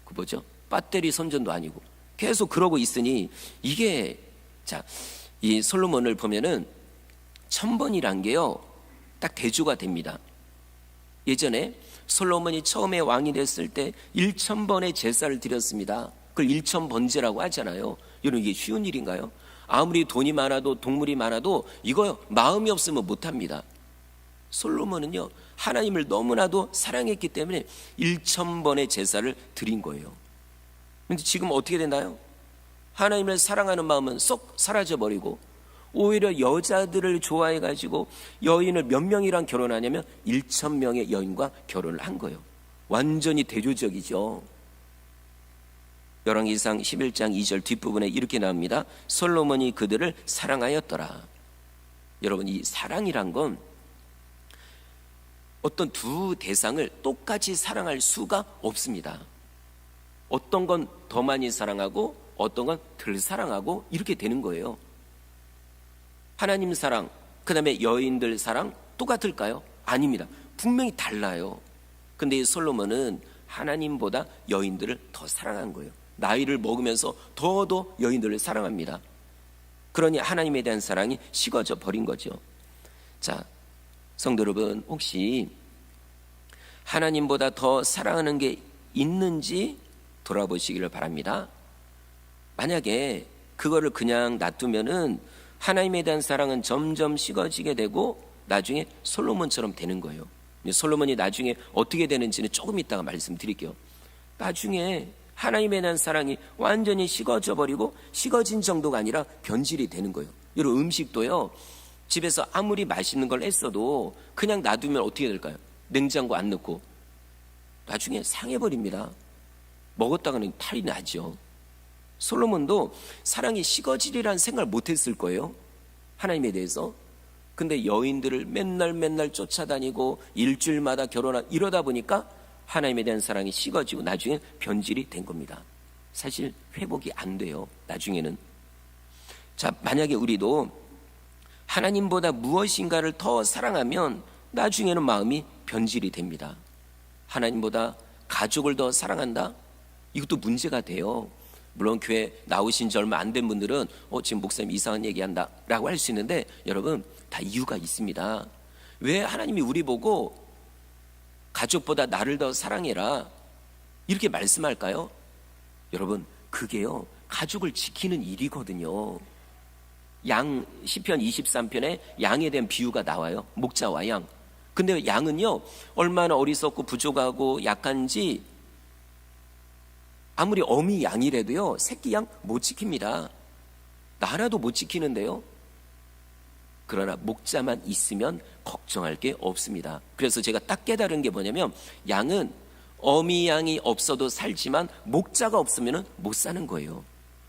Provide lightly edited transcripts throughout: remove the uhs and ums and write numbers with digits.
그 뭐죠? 배터리 선전도 아니고 계속 그러고 있으니 이게 이 솔로몬을 보면은 1000번이란 게요 딱 대조가 됩니다. 예전에 솔로몬이 처음에 왕이 됐을 때 1000번의 제사를 드렸습니다. 그걸 1000번제라고 하잖아요. 여러분 이게 쉬운 일인가요? 아무리 돈이 많아도 동물이 많아도 이거 마음이 없으면 못합니다. 솔로몬은요 하나님을 너무나도 사랑했기 때문에 1000번의 제사를 드린 거예요. 근데 지금 어떻게 되나요? 하나님을 사랑하는 마음은 쏙 사라져버리고 오히려 여자들을 좋아해가지고 여인을 몇 명이랑 결혼하냐면 1000명의 여인과 결혼을 한 거예요. 완전히 대조적이죠. 열왕기상 11장 2절 뒷부분에 이렇게 나옵니다. 솔로몬이 그들을 사랑하였더라. 여러분 이 사랑이란 건 어떤 두 대상을 똑같이 사랑할 수가 없습니다. 어떤 건 더 많이 사랑하고 어떤 건 덜 사랑하고 이렇게 되는 거예요. 하나님 사랑, 그 다음에 여인들 사랑 똑같을까요? 아닙니다. 분명히 달라요. 근데 이 솔로몬은 하나님보다 여인들을 더 사랑한 거예요. 나이를 먹으면서 더더 여인들을 사랑합니다. 그러니 하나님에 대한 사랑이 식어져 버린 거죠. 자, 성도 여러분, 혹시 하나님보다 더 사랑하는 게 있는지 돌아보시기를 바랍니다. 만약에 그거를 그냥 놔두면은 하나님에 대한 사랑은 점점 식어지게 되고 나중에 솔로몬처럼 되는 거예요. 솔로몬이 나중에 어떻게 되는지는 조금 이따가 말씀드릴게요. 나중에 하나님에 대한 사랑이 완전히 식어져 버리고 식어진 정도가 아니라 변질이 되는 거예요. 여러분 음식도요 집에서 아무리 맛있는 걸 했어도 그냥 놔두면 어떻게 될까요? 냉장고 안 넣고 나중에 상해버립니다. 먹었다가는 탈이 나죠. 솔로몬도 사랑이 식어지리란 생각을 못했을 거예요. 하나님에 대해서. 근데 여인들을 맨날 쫓아다니고 일주일마다 결혼하고 이러다 보니까 하나님에 대한 사랑이 식어지고 나중에 변질이 된 겁니다. 사실 회복이 안 돼요. 나중에는. 자, 만약에 우리도 하나님보다 무엇인가를 더 사랑하면 나중에는 마음이 변질이 됩니다. 하나님보다 가족을 더 사랑한다? 이것도 문제가 돼요. 물론 교회 나오신 지 얼마 안 된 분들은 지금 목사님 이상한 얘기한다 라고 할 수 있는데 여러분 다 이유가 있습니다. 왜 하나님이 우리 보고 가족보다 나를 더 사랑해라 이렇게 말씀할까요? 여러분 그게요 가족을 지키는 일이거든요. 양 시편 23편에 양에 대한 비유가 나와요. 목자와 양. 근데 양은요 얼마나 어리석고 부족하고 약한지 아무리 어미 양이라도요 새끼 양 못 지킵니다. 나라도 못 지키는데요. 그러나 목자만 있으면 걱정할 게 없습니다. 그래서 제가 딱 깨달은 게 뭐냐면 양은 어미 양이 없어도 살지만 목자가 없으면 못 사는 거예요.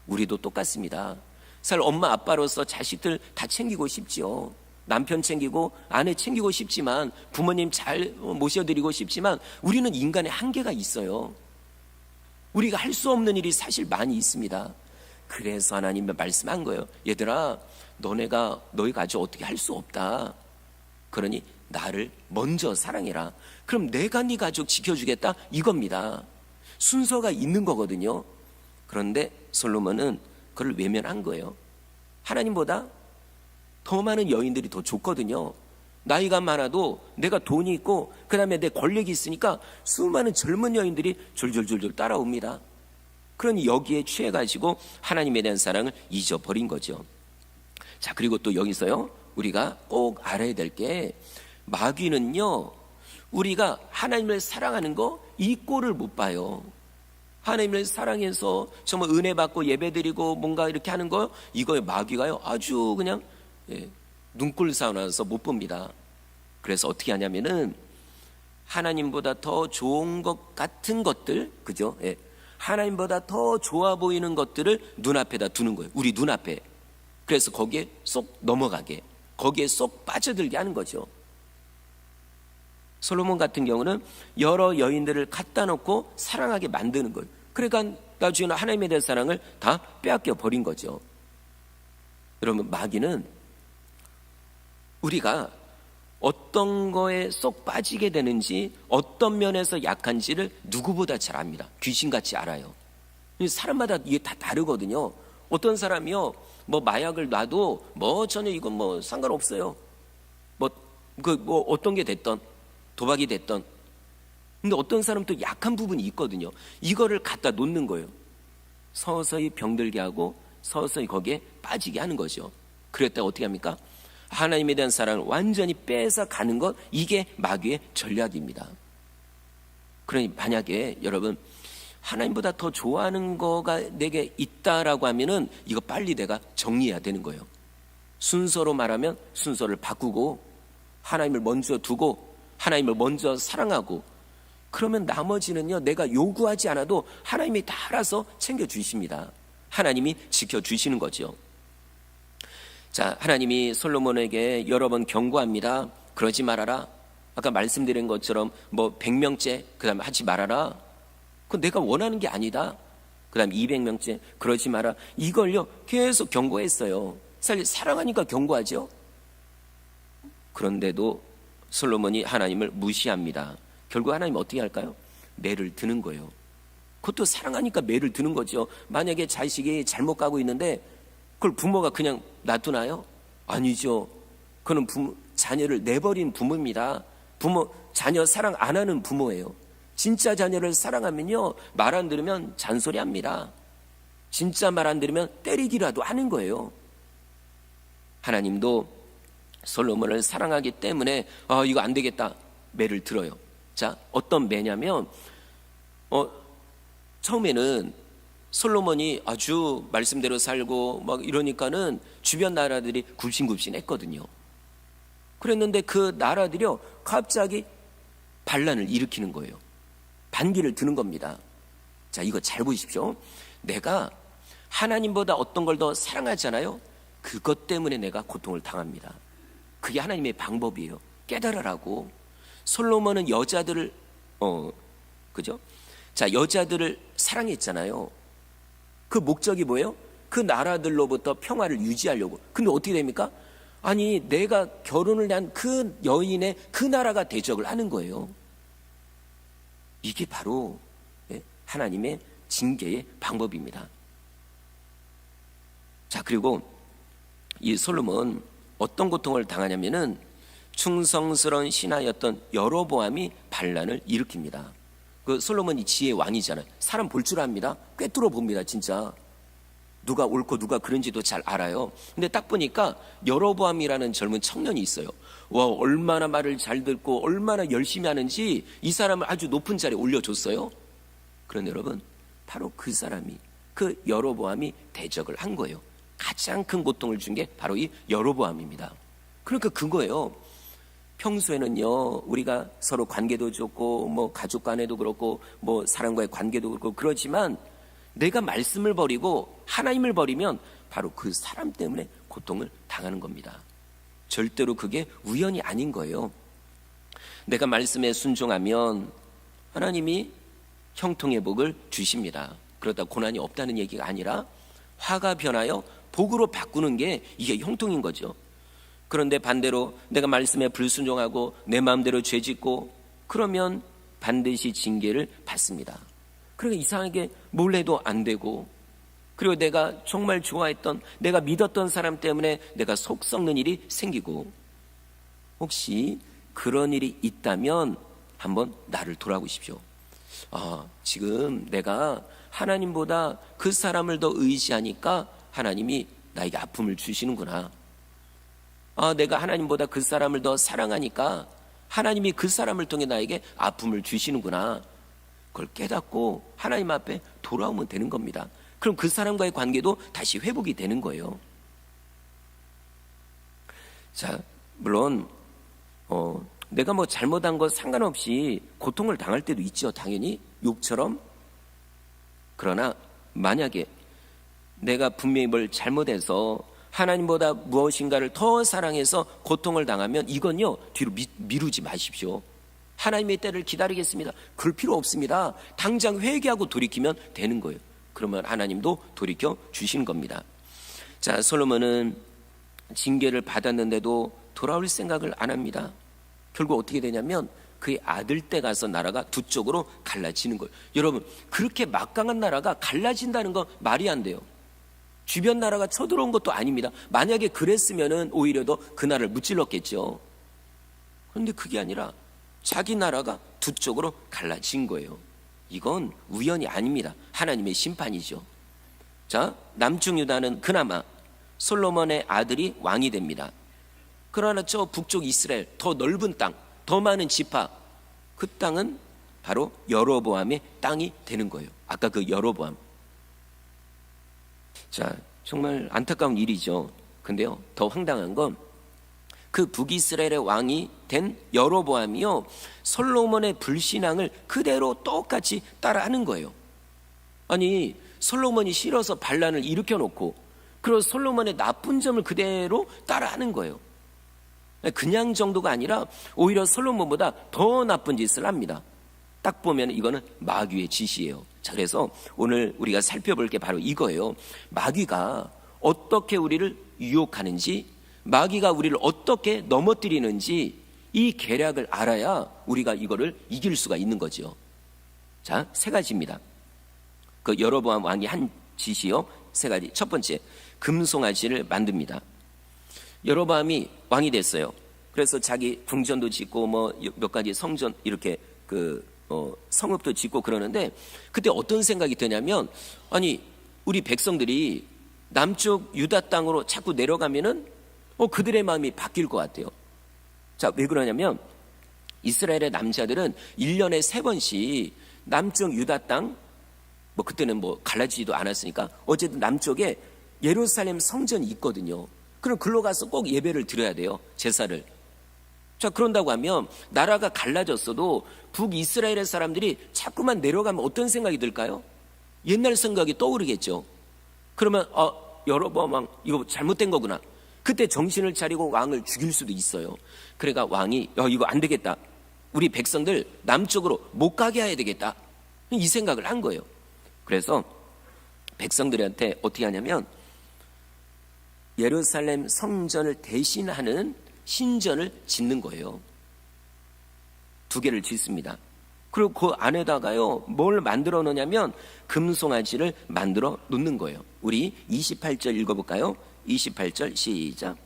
우리도 똑같습니다. 사실 엄마 아빠로서 자식들 다 챙기고 싶지요. 남편 챙기고 아내 챙기고 싶지만 부모님 잘 모셔드리고 싶지만 우리는 인간의 한계가 있어요. 우리가 할 수 없는 일이 사실 많이 있습니다. 그래서 하나님이 말씀한 거예요. 얘들아 너희 가족 어떻게 할 수 없다. 그러니 나를 먼저 사랑해라. 그럼 내가 네 가족 지켜주겠다 이겁니다. 순서가 있는 거거든요. 그런데 솔로몬은 그걸 외면한 거예요. 하나님보다 더 많은 여인들이 더 좋거든요. 나이가 많아도 내가 돈이 있고 그 다음에 내 권력이 있으니까 수많은 젊은 여인들이 졸졸졸졸 따라옵니다. 그러니 여기에 취해가지고 하나님에 대한 사랑을 잊어버린 거죠. 자, 그리고 또 여기서요 우리가 꼭 알아야 될 게 마귀는요 우리가 하나님을 사랑하는 거 이 꼴을 못 봐요. 하나님을 사랑해서 정말 은혜 받고 예배드리고 뭔가 이렇게 하는 거 이거에 마귀가요 아주 그냥 눈꼴 사나워서 못 봅니다. 그래서 어떻게 하냐면은 하나님보다 더 좋은 것 같은 것들, 그죠? 하나님보다 더 좋아 보이는 것들을 눈앞에다 두는 거예요. 우리 눈앞에. 그래서 거기에 쏙 넘어가게, 거기에 쏙 빠져들게 하는 거죠. 솔로몬 같은 경우는 여러 여인들을 갖다 놓고 사랑하게 만드는 거예요. 그러니까 나중에는 하나님에 대한 사랑을 다 빼앗겨 버린 거죠. 여러분 마귀는 우리가 어떤 거에 쏙 빠지게 되는지, 어떤 면에서 약한지를 누구보다 잘 압니다. 귀신같이 알아요. 사람마다 이게 다 다르거든요. 어떤 사람이요, 뭐 마약을 놔도 뭐 전혀 이건 뭐 상관없어요. 뭐 어떤 게 됐던, 도박이 됐던. 근데 어떤 사람은 또 약한 부분이 있거든요. 이거를 갖다 놓는 거예요. 서서히 병들게 하고 서서히 거기에 빠지게 하는 거죠. 그랬다가 어떻게 합니까? 하나님에 대한 사랑을 완전히 뺏어 가는 것, 이게 마귀의 전략입니다. 그러니 만약에 여러분 하나님보다 더 좋아하는 거가 내게 있다라고 하면은 이거 빨리 내가 정리해야 되는 거예요. 순서로 말하면 순서를 바꾸고 하나님을 먼저 두고 하나님을 먼저 사랑하고, 그러면 나머지는요 내가 요구하지 않아도 하나님이 다 알아서 챙겨주십니다. 하나님이 지켜주시는 거죠. 자, 하나님이 솔로몬에게 여러 번 경고합니다. 그러지 말아라. 아까 말씀드린 것처럼 뭐 100명째 그 다음에 하지 말아라. 그건 내가 원하는 게 아니다. 그 다음에 200명째 그러지 마라. 이걸요 계속 경고했어요. 사실 사랑하니까 경고하죠. 그런데도 솔로몬이 하나님을 무시합니다. 결국 하나님 어떻게 할까요? 매를 드는 거예요. 그것도 사랑하니까 매를 드는 거죠. 만약에 자식이 잘못 가고 있는데 그걸 부모가 그냥 놔두나요? 아니죠. 그는 자녀를 내버린 부모입니다. 자녀 사랑 안 하는 부모예요. 진짜 자녀를 사랑하면요 말 안 들으면 잔소리합니다. 진짜 말 안 들으면 때리기라도 하는 거예요. 하나님도 솔로몬을 사랑하기 때문에 이거 안 되겠다, 매를 들어요. 자, 어떤 매냐면 처음에는 솔로몬이 아주 말씀대로 살고 막 이러니까는 주변 나라들이 굽신굽신했거든요. 그랬는데 그 나라들이요 갑자기 반란을 일으키는 거예요. 반기를 드는 겁니다. 자, 이거 잘 보십시오. 내가 하나님보다 어떤 걸 더 사랑하잖아요. 그것 때문에 내가 고통을 당합니다. 그게 하나님의 방법이에요. 깨달으라고. 솔로몬은 여자들을 그죠? 자, 여자들을 사랑했잖아요. 그 목적이 뭐예요? 그 나라들로부터 평화를 유지하려고. 근데 어떻게 됩니까? 아니, 내가 결혼을 한 그 여인의 그 나라가 대적을 하는 거예요. 이게 바로 하나님의 징계의 방법입니다. 자, 그리고 이 솔로몬 어떤 고통을 당하냐면은 충성스러운 신하였던 여로보암이 반란을 일으킵니다. 그 솔로몬이 지혜의 왕이잖아요. 사람 볼 줄 압니다. 꿰뚫어 봅니다. 진짜 누가 옳고 누가 그른지도 잘 알아요. 근데 딱 보니까 여로보암이라는 젊은 청년이 있어요. 와, 얼마나 말을 잘 듣고 얼마나 열심히 하는지 이 사람을 아주 높은 자리에 올려줬어요. 그런데 여러분, 바로 그 사람이, 그 여로보암이 대적을 한 거예요. 가장 큰 고통을 준 게 바로 이 여로보암입니다. 그러니까 그거예요. 평소에는요 우리가 서로 관계도 좋고 뭐 가족 간에도 그렇고 뭐 사람과의 관계도 그렇고 그렇지만 내가 말씀을 버리고 하나님을 버리면 바로 그 사람 때문에 고통을 당하는 겁니다. 절대로 그게 우연이 아닌 거예요. 내가 말씀에 순종하면 하나님이 형통의 복을 주십니다. 그러다 고난이 없다는 얘기가 아니라 화가 변하여 복으로 바꾸는 게 이게 형통인 거죠. 그런데 반대로 내가 말씀에 불순종하고 내 마음대로 죄짓고 그러면 반드시 징계를 받습니다. 그러니까 이상하게 뭘 해도 안 되고, 그리고 내가 정말 좋아했던, 내가 믿었던 사람 때문에 내가 속 썩는 일이 생기고, 혹시 그런 일이 있다면 한번 나를 돌아보십시오. 지금 내가 하나님보다 그 사람을 더 의지하니까 하나님이 나에게 아픔을 주시는구나. 내가 하나님보다 그 사람을 더 사랑하니까 하나님이 그 사람을 통해 나에게 아픔을 주시는구나. 그걸 깨닫고 하나님 앞에 돌아오면 되는 겁니다. 그럼 그 사람과의 관계도 다시 회복이 되는 거예요. 자, 물론 내가 뭐 잘못한 거 상관없이 고통을 당할 때도 있죠. 당연히 욥처럼. 그러나 만약에 내가 분명히 뭘 잘못해서 하나님보다 무엇인가를 더 사랑해서 고통을 당하면 이건요 뒤로 미루지 마십시오. 하나님의 때를 기다리겠습니다. 그럴 필요 없습니다. 당장 회개하고 돌이키면 되는 거예요. 그러면 하나님도 돌이켜 주시는 겁니다. 자, 솔로몬은 징계를 받았는데도 돌아올 생각을 안 합니다. 결국 어떻게 되냐면 그의 아들 때 가서 나라가 두 쪽으로 갈라지는 거예요. 여러분, 그렇게 막강한 나라가 갈라진다는 건 말이 안 돼요. 주변 나라가 쳐들어온 것도 아닙니다. 만약에 그랬으면은 오히려 더 그 나라를 무찔렀겠죠. 그런데 그게 아니라 자기 나라가 두 쪽으로 갈라진 거예요. 이건 우연이 아닙니다. 하나님의 심판이죠. 자, 남쪽 유다는 그나마 솔로몬의 아들이 왕이 됩니다. 그러나 저 북쪽 이스라엘, 더 넓은 땅, 더 많은 지파, 그 땅은 바로 여로보암의 땅이 되는 거예요. 아까 그 여로보암. 자, 정말 안타까운 일이죠. 근데요, 더 황당한 건 그 북이스라엘의 왕이 된 여로보암이요, 솔로몬의 불신앙을 그대로 똑같이 따라하는 거예요. 아니, 솔로몬이 싫어서 반란을 일으켜놓고 그리고 솔로몬의 나쁜 점을 그대로 따라하는 거예요. 그냥 정도가 아니라 오히려 솔로몬보다 더 나쁜 짓을 합니다. 딱 보면 이거는 마귀의 짓이에요. 자, 그래서 오늘 우리가 살펴볼 게 바로 이거예요. 마귀가 어떻게 우리를 유혹하는지, 마귀가 우리를 어떻게 넘어뜨리는지 이 계략을 알아야 우리가 이거를 이길 수가 있는 거죠. 자, 세 가지입니다. 그 여로보암 왕이 한 짓이요, 세 가지. 첫 번째, 금송아지를 만듭니다. 여로보암이 왕이 됐어요. 그래서 자기 궁전도 짓고 뭐 몇 가지 성전 이렇게 성읍도 짓고 그러는데, 그때 어떤 생각이 드냐면, 아니, 우리 백성들이 남쪽 유다 땅으로 자꾸 내려가면은 그들의 마음이 바뀔 것 같아요. 자, 왜 그러냐면 이스라엘의 남자들은 1년에 3번씩 남쪽 유다 땅, 뭐 그때는 뭐 갈라지지도 않았으니까 어쨌든 남쪽에 예루살렘 성전이 있거든요. 그럼 글로 가서 꼭 예배를 드려야 돼요. 제사를. 자, 그런다고 하면 나라가 갈라졌어도 북이스라엘의 사람들이 자꾸만 내려가면 어떤 생각이 들까요? 옛날 생각이 떠오르겠죠. 그러면 여로보암 왕 이거 잘못된 거구나. 그때 정신을 차리고 왕을 죽일 수도 있어요. 그러니까 왕이 이거 안 되겠다. 우리 백성들 남쪽으로 못 가게 해야 되겠다. 이 생각을 한 거예요. 그래서 백성들한테 어떻게 하냐면 예루살렘 성전을 대신하는 신전을 짓는 거예요. 2개를 짓습니다. 그리고 그 안에다가요, 뭘 만들어 놓냐면 금송아지를 만들어 놓는 거예요. 우리 28절 읽어볼까요? 28절 시작.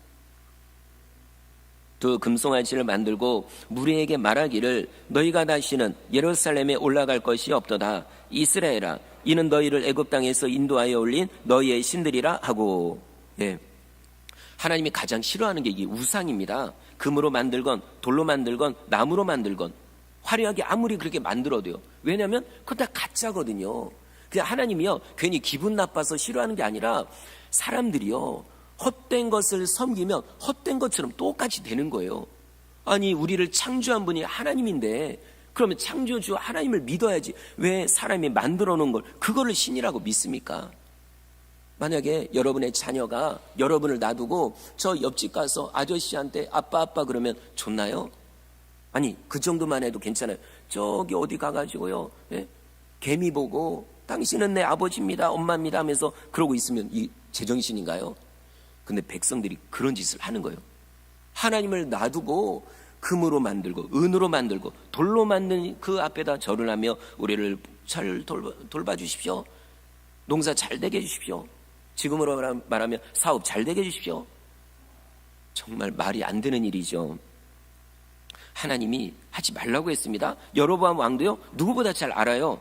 두 금송아지를 만들고 무리에게 말하기를 너희가 다시는 예루살렘에 올라갈 것이 없도다. 이스라엘아, 이는 너희를 애굽 땅에서 인도하여 올린 너희의 신들이라 하고. 예. 하나님이 가장 싫어하는 게 이 우상입니다. 금으로 만들건 돌로 만들건 나무로 만들건 화려하게 아무리 그렇게 만들어도요. 왜냐하면 그건 다 가짜거든요. 그냥 하나님이요, 괜히 기분 나빠서 싫어하는 게 아니라 사람들이요, 헛된 것을 섬기면 헛된 것처럼 똑같이 되는 거예요. 아니, 우리를 창조한 분이 하나님인데 그러면 창조주 하나님을 믿어야지 왜 사람이 만들어 놓은 걸 그거를 신이라고 믿습니까? 만약에 여러분의 자녀가 여러분을 놔두고 저 옆집 가서 아저씨한테 아빠 그러면 좋나요? 아니, 그 정도만 해도 괜찮아요. 저기 어디 가가지고요, 예? 개미 보고 당신은 내 아버지입니다, 엄마입니다 하면서 그러고 있으면 이 제정신인가요? 근데 백성들이 그런 짓을 하는 거예요. 하나님을 놔두고 금으로 만들고 은으로 만들고 돌로 만든 그 앞에다 절을 하며 우리를 잘 돌봐주십시오. 농사 잘 되게 해주십시오. 지금으로 말하면 사업 잘 되게 해주십시오. 정말 말이 안 되는 일이죠. 하나님이 하지 말라고 했습니다. 여로보암 왕도요, 누구보다 잘 알아요.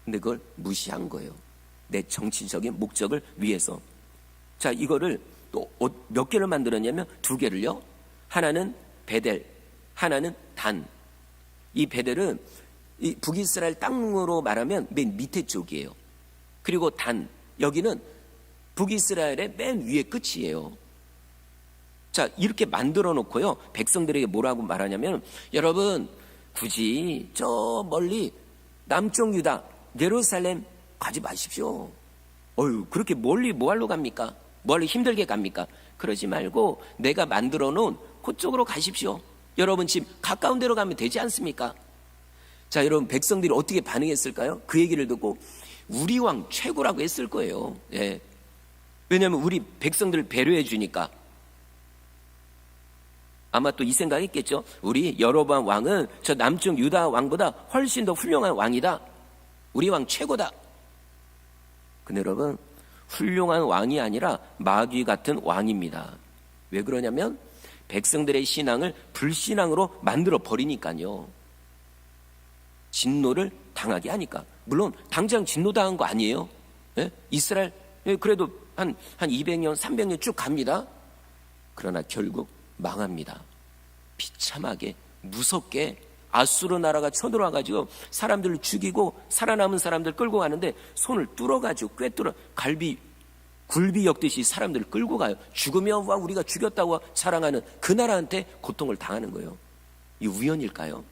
근데 그걸 무시한 거예요. 내 정치적인 목적을 위해서. 자, 이거를 또 몇 개를 만들었냐면 2개를요. 하나는 베델, 하나는 단. 이 베델은 이 북이스라엘 땅으로 말하면 맨 밑에 쪽이에요. 그리고 단, 여기는 북이스라엘의 맨 위에 끝이에요. 자, 이렇게 만들어 놓고요, 백성들에게 뭐라고 말하냐면, 여러분 굳이 저 멀리 남쪽 유다 예루살렘 가지 마십시오. 그렇게 멀리 뭐하러 갑니까? 뭐하러 힘들게 갑니까? 그러지 말고 내가 만들어 놓은 그쪽으로 가십시오. 여러분 집 가까운 데로 가면 되지 않습니까? 자, 여러분 백성들이 어떻게 반응했을까요? 그 얘기를 듣고 우리 왕 최고라고 했을 거예요. 예. 왜냐하면 우리 백성들을 배려해 주니까. 아마 또 이 생각했겠죠. 우리 여로보암 왕은 저 남쪽 유다 왕보다 훨씬 더 훌륭한 왕이다. 우리 왕 최고다. 근데 여러분, 훌륭한 왕이 아니라 마귀 같은 왕입니다. 왜 그러냐면 백성들의 신앙을 불신앙으로 만들어 버리니까요. 진노를 당하게 하니까. 물론 당장 진노당한 거 아니에요. 예? 이스라엘 그래도 한 200년 300년 쭉 갑니다. 그러나 결국 망합니다. 비참하게 무섭게 아수르 나라가 쳐들어와가지고 사람들을 죽이고 살아남은 사람들 끌고 가는데 손을 뚫어가지고 꿰뚫어 굴비 엮듯이 사람들을 끌고 가요. 죽으면 와 우리가 죽였다고 자랑하는 그 나라한테 고통을 당하는 거예요. 이 우연일까요?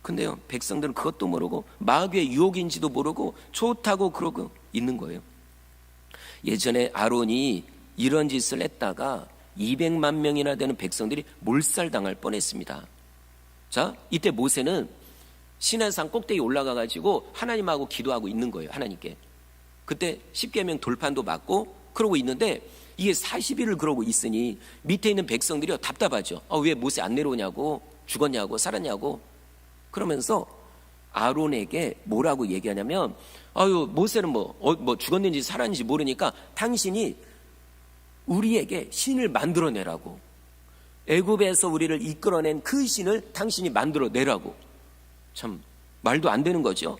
근데요, 백성들은 그것도 모르고 마귀의 유혹인지도 모르고 좋다고 그러고 있는 거예요. 예전에 아론이 이런 짓을 했다가 200만 명이나 되는 백성들이 몰살당할 뻔했습니다. 자, 이때 모세는 시내산 꼭대기 올라가가지고 하나님하고 기도하고 있는 거예요. 하나님께. 그때 십계명 돌판도 맞고 그러고 있는데 이게 40일을 그러고 있으니 밑에 있는 백성들이 답답하죠. 왜 모세 안 내려오냐고, 죽었냐고, 살았냐고. 그러면서 아론에게 뭐라고 얘기하냐면, 모세는 뭐 죽었는지 살았는지 모르니까 당신이 우리에게 신을 만들어내라고. 애굽에서 우리를 이끌어낸 그 신을 당신이 만들어내라고. 참 말도 안 되는 거죠.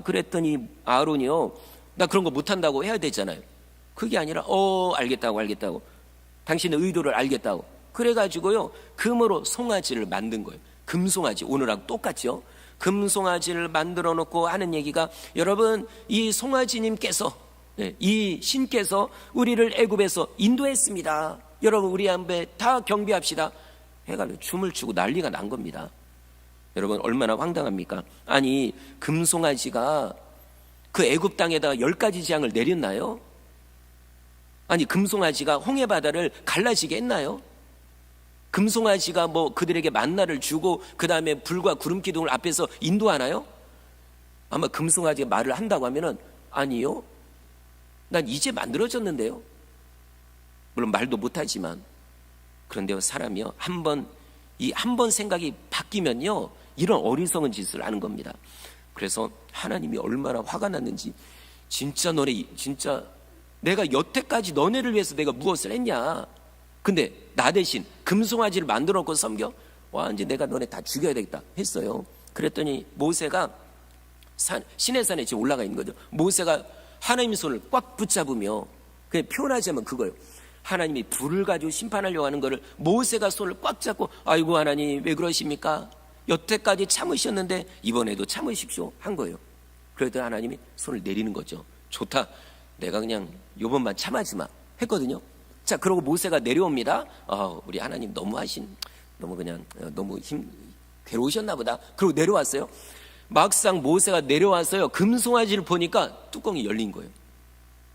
그랬더니 아론이요, 나 그런 거 못한다고 해야 되잖아요. 그게 아니라 알겠다고 당신의 의도를 알겠다고. 그래가지고요, 금으로 송아지를 만든 거예요. 금송아지, 오늘하고 똑같죠. 금송아지를 만들어 놓고 하는 얘기가, 여러분 이 송아지님께서, 이 신께서 우리를 애굽에서 인도했습니다. 여러분 우리 앞에 다 경배합시다 해가지고 춤을 추고 난리가 난 겁니다. 여러분 얼마나 황당합니까? 아니 금송아지가 그 애굽 땅에다가 10가지 재앙을 내렸나요? 아니 금송아지가 홍해바다를 갈라지게 했나요? 금송아지가 뭐 그들에게 만나를 주고 그 다음에 불과 구름 기둥을 앞에서 인도하나요? 아마 금송아지가 말을 한다고 하면은 아니요, 난 이제 만들어졌는데요. 물론 말도 못하지만. 그런데요, 사람이요, 한 번 생각이 바뀌면요, 이런 어리석은 짓을 하는 겁니다. 그래서 하나님이 얼마나 화가 났는지, 진짜 내가 여태까지 너네를 위해서 내가 무엇을 했냐? 근데 나 대신 금송아지를 만들어 놓고 섬겨? 이제 내가 너네 다 죽여야 되겠다 했어요. 그랬더니 모세가 시내산에 지금 올라가 있는 거죠. 모세가 하나님의 손을 꽉 붙잡으며, 그냥 표현하자면 그거예요. 하나님이 불을 가지고 심판하려고 하는 거를 모세가 손을 꽉 잡고, 아이고 하나님 왜 그러십니까? 여태까지 참으셨는데 이번에도 참으십시오 한 거예요. 그랬더니 하나님이 손을 내리는 거죠. 좋다, 내가 그냥 요번만 참아주마 했거든요. 자, 그러고 모세가 내려옵니다. 우리 하나님 너무 괴로우셨나 보다. 그러고 내려왔어요. 막상 모세가 내려와서요, 금송아지를 보니까 뚜껑이 열린 거예요.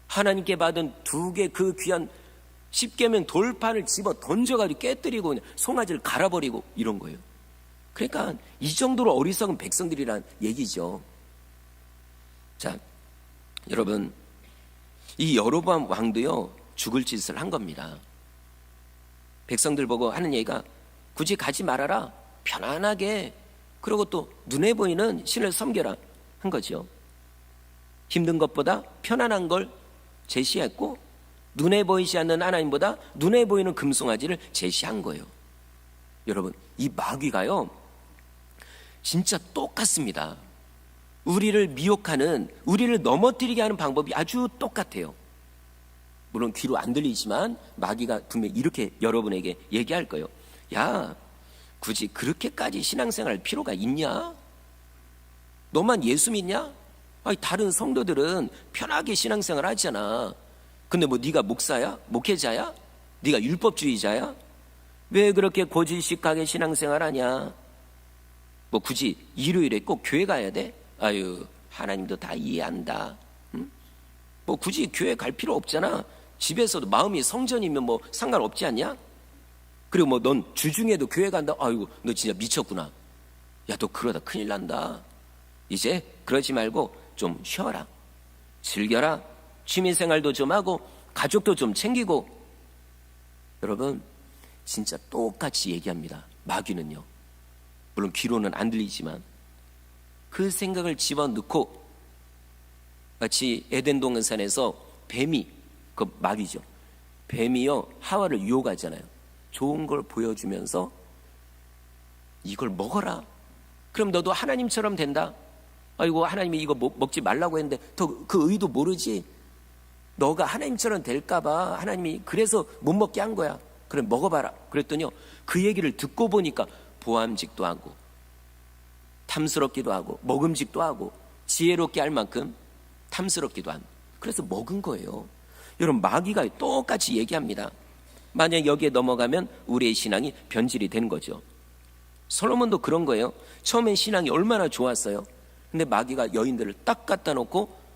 하나님께 받은 2개 그 귀한 십계명 돌판을 집어 던져가지고 깨뜨리고 그냥 송아지를 갈아버리고 이런 거예요. 그러니까 이 정도로 어리석은 백성들이란 얘기죠. 자, 여러분, 이 여로보암 왕도요, 죽을 짓을 한 겁니다. 백성들 보고 하는 얘기가, 굳이 가지 말아라, 편안하게, 그리고 또 눈에 보이는 신을 섬겨라 한 거죠. 힘든 것보다 편안한 걸 제시했고, 눈에 보이지 않는 하나님보다 눈에 보이는 금송아지를 제시한 거예요. 여러분, 이 마귀가요, 진짜 똑같습니다. 우리를 미혹하는, 우리를 넘어뜨리게 하는 방법이 아주 똑같아요. 물론 귀로 안 들리지만 마귀가 분명히 이렇게 여러분에게 얘기할 거예요. 야, 굳이 그렇게까지 신앙생활 할 필요가 있냐? 너만 예수 믿냐? 다른 성도들은 편하게 신앙생활 하잖아. 근데 뭐 네가 목사야? 목회자야? 네가 율법주의자야? 왜 그렇게 고지식하게 신앙생활 하냐? 뭐 굳이 일요일에 꼭 교회 가야 돼? 하나님도 다 이해한다. 응? 뭐 굳이 교회 갈 필요 없잖아. 집에서도 마음이 성전이면 뭐 상관없지 않냐? 그리고 뭐 넌 주중에도 교회 간다? 너 진짜 미쳤구나. 야, 너 그러다 큰일 난다. 이제 그러지 말고 좀 쉬어라, 즐겨라, 취미생활도 좀 하고 가족도 좀 챙기고. 여러분, 진짜 똑같이 얘기합니다. 마귀는요. 물론 귀로는 안 들리지만 그 생각을 집어넣고 마치 에덴 동산에서 뱀이, 그 마귀죠. 뱀이요 하와를 유혹하잖아요. 좋은 걸 보여주면서 이걸 먹어라. 그럼 너도 하나님처럼 된다. 아이고 하나님이 이거 먹지 말라고 했는데 더 그 의도 모르지. 너가 하나님처럼 될까봐 하나님이 그래서 못 먹게 한 거야. 그럼 먹어봐라. 그랬더니요 그 얘기를 듣고 보니까 보암직도 하고 탐스럽기도 하고 먹음직도 하고 지혜롭게 할 만큼 탐스럽기도 한. 그래서 먹은 거예요. 여러분 마귀가 똑같이 얘기합니다. 만약 여기에 넘어가면 우리의 신앙이 변질이 되는 거죠. 솔로몬도 그런 거예요. 처음엔 신앙이 얼마나 좋았어요. 근데 마귀가 여인들을 딱 갖다 놓고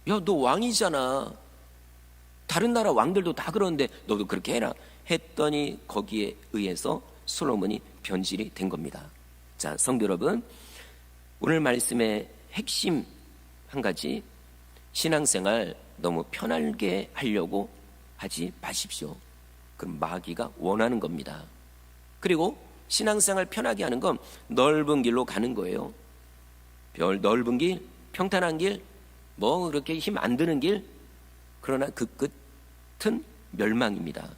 야, 너 왕이잖아. 다른 나라 왕들도 다 그러는데 너도 그렇게 해라 했더니 거기에 의해서 솔로몬이 변질이 된 겁니다. 자, 성도 여러분, 오늘 말씀의 핵심 한 가지, 신앙생활 너무 편하게 하려고 하지 마십시오. 그럼 마귀가 원하는 겁니다. 그리고 신앙생활 편하게 하는 건 넓은 길로 가는 거예요. 넓은 길, 평탄한 길, 뭐 그렇게 힘 안 드는 길, 그러나 그 끝은 멸망입니다.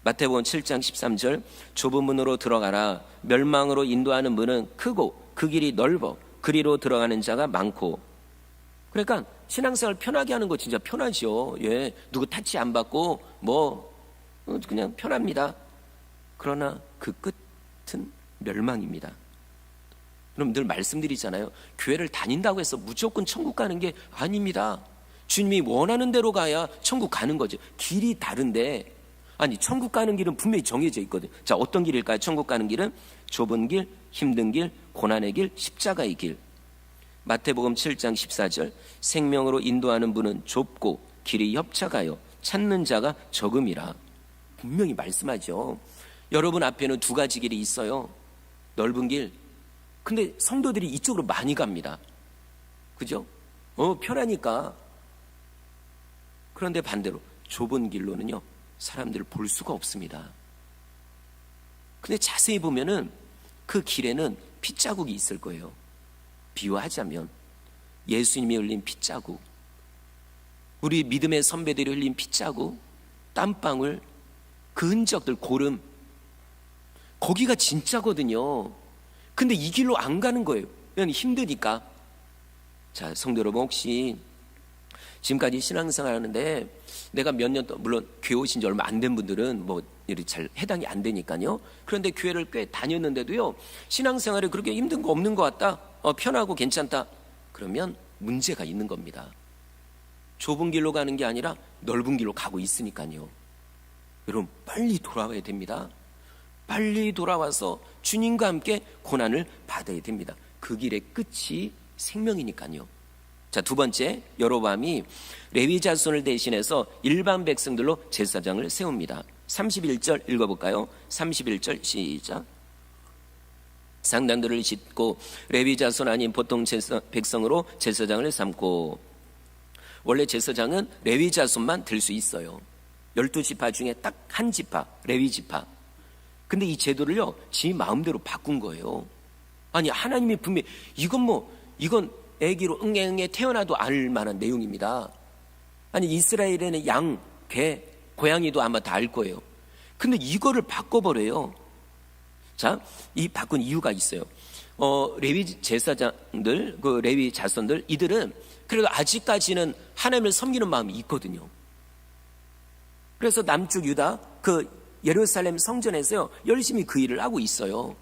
마태복음 7장 13절 좁은 문으로 들어가라. 멸망으로 인도하는 문은 크고 그 길이 넓어 그리로 들어가는 자가 많고. 그러니까 신앙생활 편하게 하는 거 진짜 편하죠. 예, 누구 타치 안 받고 뭐 그냥 편합니다. 그러나 그 끝은 멸망입니다. 그럼 늘 말씀드리잖아요. 교회를 다닌다고 해서 무조건 천국 가는 게 아닙니다. 주님이 원하는 대로 가야 천국 가는 거죠. 길이 다른데, 아니 천국 가는 길은 분명히 정해져 있거든요. 자, 어떤 길일까요? 천국 가는 길은 좁은 길, 힘든 길, 고난의 길, 십자가의 길. 마태복음 7장 14절 생명으로 인도하는 문은 좁고 길이 협착하여 찾는 자가 적음이라. 분명히 말씀하죠. 여러분 앞에는 두 가지 길이 있어요. 넓은 길. 근데 성도들이 이쪽으로 많이 갑니다. 그죠? 편하니까. 그런데 반대로 좁은 길로는요 사람들을 볼 수가 없습니다. 근데 자세히 보면은 그 길에는 핏자국이 있을 거예요. 비유하자면 예수님이 흘린 핏자국, 우리 믿음의 선배들이 흘린 핏자국, 땀방울, 그 흔적들, 고름, 거기가 진짜거든요. 근데 이 길로 안 가는 거예요. 왜냐하면 힘드니까. 자, 성도 여러분, 혹시 지금까지 신앙생활 하는데 내가 몇 년 동안, 물론 교회 오신 지 얼마 안 된 분들은 뭐 이렇게 잘 해당이 안 되니까요. 그런데 교회를 꽤 다녔는데도요 신앙생활에 그렇게 힘든 거 없는 것 같다, 편하고 괜찮다, 그러면 문제가 있는 겁니다. 좁은 길로 가는 게 아니라 넓은 길로 가고 있으니까요. 여러분 빨리 돌아와야 됩니다. 빨리 돌아와서 주님과 함께 고난을 받아야 됩니다. 그 길의 끝이 생명이니까요. 자, 두 번째, 여로보암이 레위 자손을 대신해서 일반 백성들로 제사장을 세웁니다. 31절 읽어볼까요? 31절 시작. 상당들을 짓고 레위 자손 아닌 보통 백성으로 제사장을 삼고. 원래 제사장은 레위 자손만 들 수 있어요. 12지파 중에 딱 한 지파, 레위 지파. 근데 이 제도를요 지 마음대로 바꾼 거예요. 아니 하나님이 분명히 이건 애기로 응애 태어나도 알 만한 내용입니다. 아니 이스라엘에는 양, 개, 고양이도 아마 다 알 거예요. 근데 이거를 바꿔버려요. 자, 이 바꾼 이유가 있어요. 레위 제사장들, 그 레위 자손들, 이들은 그래도 아직까지는 하나님을 섬기는 마음이 있거든요. 그래서 남쪽 유다, 그 예루살렘 성전에서요 열심히 그 일을 하고 있어요.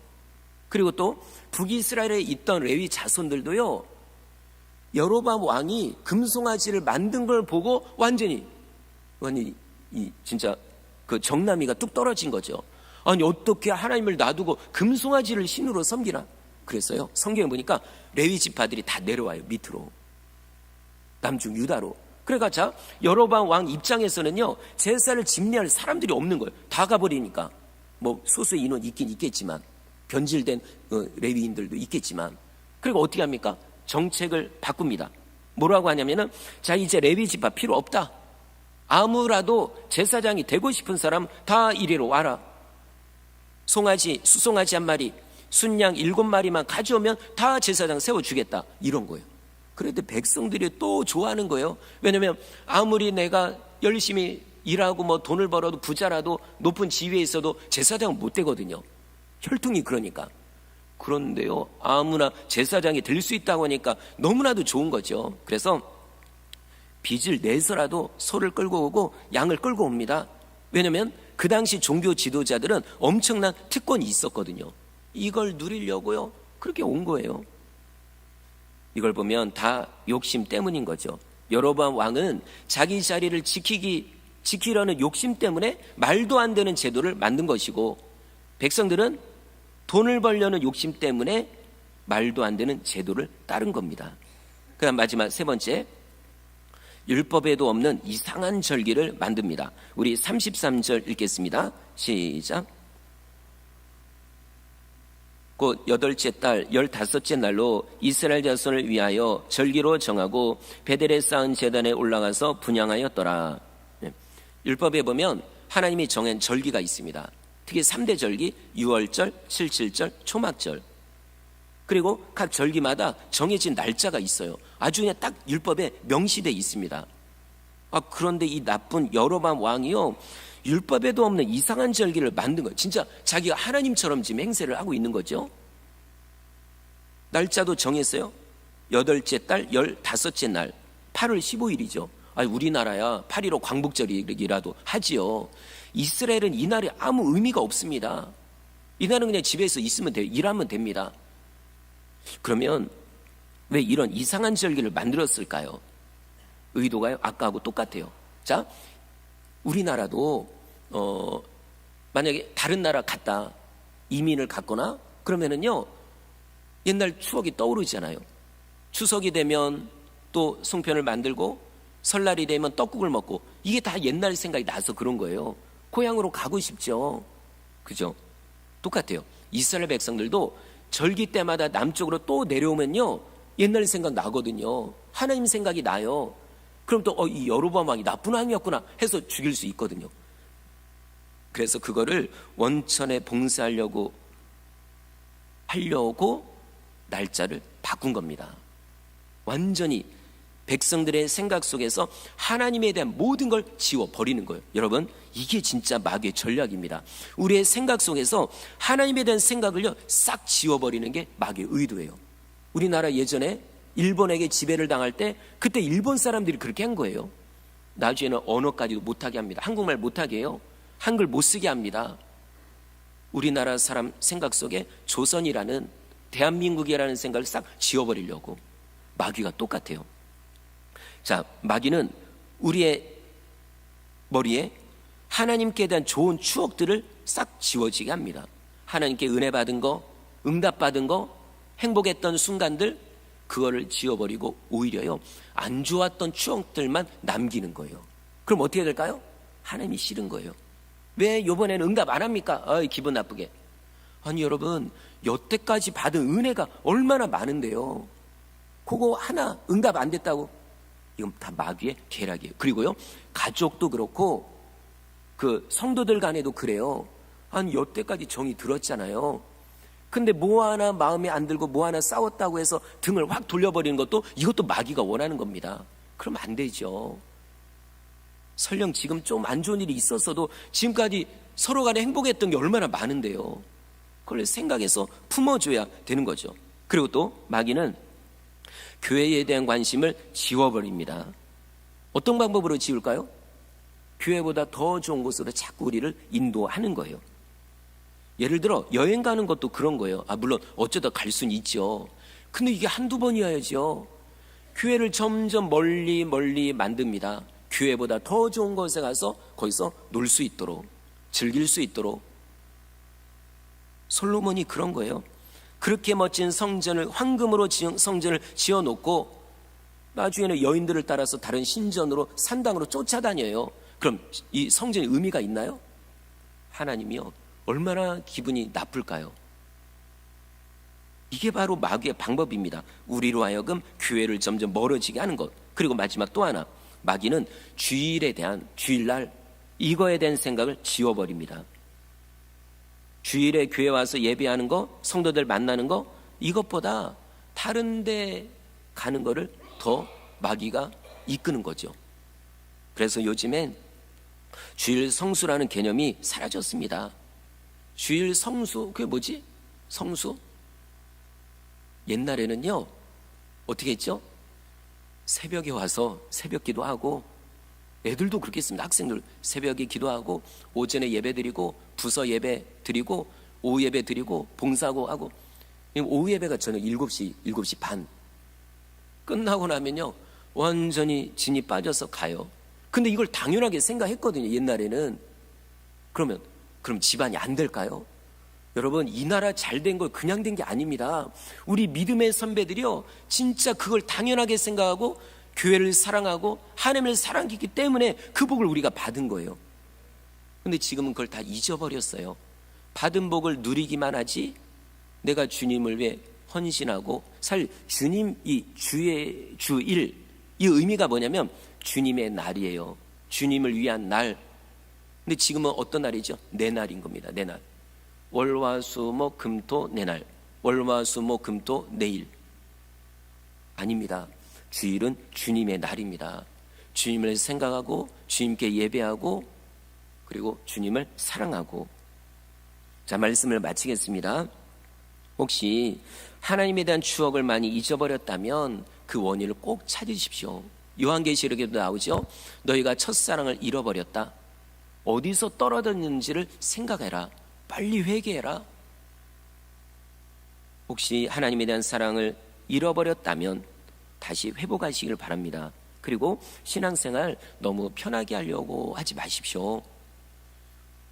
그리고 또 북이스라엘에 있던 레위 자손들도요 여로보암 왕이 금송아지를 만든 걸 보고 완전히 이 진짜 그 정남이가 뚝 떨어진 거죠. 아니 어떻게 하나님을 놔두고 금송아지를 신으로 섬기나? 그랬어요. 성경에 보니까 레위 지파들이 다 내려와요. 밑으로, 남중 유다로. 그러니까 자, 여로보암 왕 입장에서는요 제사를 집례할 사람들이 없는 거예요. 다 가버리니까. 뭐 소수의 인원 있긴 있겠지만, 변질된 레위인들도 있겠지만. 그리고 어떻게 합니까? 정책을 바꿉니다. 뭐라고 하냐면은, 자 이제 레위 지파 필요 없다. 아무라도 제사장이 되고 싶은 사람 다 이리로 와라. 수송아지 한 마리, 순양 7마리만 가져오면 다 제사장 세워주겠다. 이런 거예요. 그런데 백성들이 또 좋아하는 거예요. 왜냐하면 아무리 내가 열심히 일하고 뭐 돈을 벌어도 부자라도 높은 지위에 있어도 제사장은 못 되거든요. 혈통이 그러니까. 그런데요, 아무나 제사장이 될 수 있다고 하니까 너무나도 좋은 거죠. 그래서 빚을 내서라도 소를 끌고 오고 양을 끌고 옵니다. 왜냐하면 그 당시 종교 지도자들은 엄청난 특권이 있었거든요. 이걸 누리려고요, 그렇게 온 거예요. 이걸 보면 다 욕심 때문인 거죠. 여로보암 왕은 자기 자리를 지키려는 욕심 때문에 말도 안 되는 제도를 만든 것이고, 백성들은 돈을 벌려는 욕심 때문에 말도 안 되는 제도를 따른 겁니다. 그 다음 마지막 세 번째, 율법에도 없는 이상한 절기를 만듭니다. 우리 33절 읽겠습니다. 시작. 곧 8째 달 15째 날로 이스라엘 자손을 위하여 절기로 정하고 베델에 쌓은 제단에 올라가서 분향하였더라. 율법에 보면 하나님이 정한 절기가 있습니다. 특히 3대 절기, 유월절, 77절, 초막절. 그리고 각 절기마다 정해진 날짜가 있어요. 아주 그냥 딱 율법에 명시되어 있습니다. 그런데 이 나쁜 여로보암 왕이요, 율법에도 없는 이상한 절기를 만든 거예요. 진짜 자기가 하나님처럼 지금 행세를 하고 있는 거죠. 날짜도 정했어요. 8째 달 15째 날 8월 15일이죠. 우리나라야 8.15 광복절이라도 하지요. 이스라엘은 이 날이 아무 의미가 없습니다. 이 날은 그냥 집에서 있으면 돼요. 일하면 됩니다. 그러면 왜 이런 이상한 절기를 만들었을까요? 의도가요? 아까하고 똑같아요. 자, 우리나라도 만약에 다른 나라 갔다 이민을 갔거나 그러면은요, 옛날 추억이 떠오르잖아요. 추석이 되면 또 송편을 만들고 설날이 되면 떡국을 먹고, 이게 다 옛날 생각이 나서 그런 거예요. 고향으로 가고 싶죠. 그죠? 똑같아요. 이스라엘 백성들도 절기 때마다 남쪽으로 또 내려오면요, 옛날 생각 나거든요. 하나님 생각이 나요. 그럼 또 이 여로보암 왕이 나쁜 왕이었구나 해서 죽일 수 있거든요. 그래서 그거를 원천에 봉사하려고 날짜를 바꾼 겁니다. 완전히 백성들의 생각 속에서 하나님에 대한 모든 걸 지워버리는 거예요. 여러분, 이게 진짜 마귀의 전략입니다. 우리의 생각 속에서 하나님에 대한 생각을요, 싹 지워버리는 게 마귀의 의도예요. 우리나라 예전에 일본에게 지배를 당할 때 그때 일본 사람들이 그렇게 한 거예요. 나중에는 언어까지도 못하게 합니다. 한국말 못하게 해요. 한글 못 쓰게 합니다. 우리나라 사람 생각 속에 조선이라는, 대한민국이라는 생각을 싹 지워버리려고. 마귀가 똑같아요. 자, 마귀는 우리의 머리에 하나님께 대한 좋은 추억들을 싹 지워지게 합니다. 하나님께 은혜 받은 거, 응답 받은 거, 행복했던 순간들, 그거를 지워버리고 오히려요, 안 좋았던 추억들만 남기는 거예요. 그럼 어떻게 될까요? 하나님이 싫은 거예요. 왜 이번에는 응답 안 합니까? 기분 나쁘게. 아니 여러분, 여태까지 받은 은혜가 얼마나 많은데요. 그거 하나 응답 안 됐다고? 이건 다 마귀의 계략이에요. 그리고요, 가족도 그렇고 그 성도들 간에도 그래요. 아니 여태까지 정이 들었잖아요. 근데 뭐 하나 마음에 안 들고 뭐 하나 싸웠다고 해서 등을 확 돌려버리는 것도, 이것도 마귀가 원하는 겁니다. 그러면 안 되죠. 설령 지금 좀 안 좋은 일이 있었어도 지금까지 서로 간에 행복했던 게 얼마나 많은데요. 그걸 생각해서 품어줘야 되는 거죠. 그리고 또 마귀는 교회에 대한 관심을 지워버립니다. 어떤 방법으로 지울까요? 교회보다 더 좋은 곳으로 자꾸 우리를 인도하는 거예요. 예를 들어 여행 가는 것도 그런 거예요. 물론 어쩌다 갈 수는 있죠. 근데 이게 한두 번이어야죠. 교회를 점점 멀리 만듭니다. 교회보다 더 좋은 곳에 가서 거기서 놀 수 있도록, 즐길 수 있도록. 솔로몬이 그런 거예요. 그렇게 멋진 성전을, 황금으로 지은 성전을 지어놓고 나중에는 여인들을 따라서 다른 신전으로, 산당으로 쫓아다녀요. 그럼 이 성전이 의미가 있나요? 하나님이요, 얼마나 기분이 나쁠까요? 이게 바로 마귀의 방법입니다. 우리로 하여금 교회를 점점 멀어지게 하는 것. 그리고 마지막 또 하나, 마귀는 주일에 대한, 주일날 이거에 대한 생각을 지워버립니다. 주일에 교회 와서 예배하는 거, 성도들 만나는 거, 이것보다 다른 데 가는 거를 더 마귀가 이끄는 거죠. 그래서 요즘엔 주일 성수라는 개념이 사라졌습니다. 주일 성수, 그게 뭐지? 성수? 옛날에는요, 어떻게 했죠? 새벽에 와서 새벽 기도하고, 애들도 그렇게 했습니다. 학생들 새벽에 기도하고, 오전에 예배 드리고, 부서 예배 드리고, 오후 예배 드리고, 봉사하고 하고. 오후 예배가 저는 7시 반. 끝나고 나면요, 완전히 진이 빠져서 가요. 근데 이걸 당연하게 생각했거든요, 옛날에는. 그럼 집안이 안 될까요? 여러분, 이 나라 잘 된 거 그냥 된 게 아닙니다. 우리 믿음의 선배들이요, 진짜 그걸 당연하게 생각하고 교회를 사랑하고 하나님을 사랑했기 때문에 그 복을 우리가 받은 거예요. 근데 지금은 그걸 다 잊어버렸어요. 받은 복을 누리기만 하지, 내가 주님을 위해 헌신하고, 사실 주님, 이 주일, 이 의미가 뭐냐면 주님의 날이에요. 주님을 위한 날. 근데 지금은 어떤 날이죠? 내 날인 겁니다. 내 날. 월화수목 금토 내 날. 월화수목 금토 내일. 아닙니다. 주일은 주님의 날입니다. 주님을 생각하고 주님께 예배하고 그리고 주님을 사랑하고. 자, 말씀을 마치겠습니다. 혹시 하나님에 대한 추억을 많이 잊어버렸다면 그 원인을 꼭 찾으십시오. 요한계시록에도 나오죠. 너희가 첫사랑을 잃어버렸다. 어디서 떨어졌는지를 생각해라. 빨리 회개해라. 혹시 하나님에 대한 사랑을 잃어버렸다면 다시 회복하시길 바랍니다. 그리고 신앙생활 너무 편하게 하려고 하지 마십시오.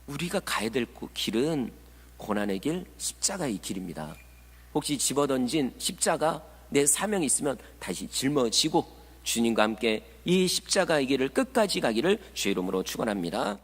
우리가 가야 될 길은 고난의 길, 십자가의 길입니다. 혹시 집어던진 십자가, 내 사명이 있으면 다시 짊어지고 주님과 함께 이 십자가의 길을 끝까지 가기를 주의 이름으로 축원합니다.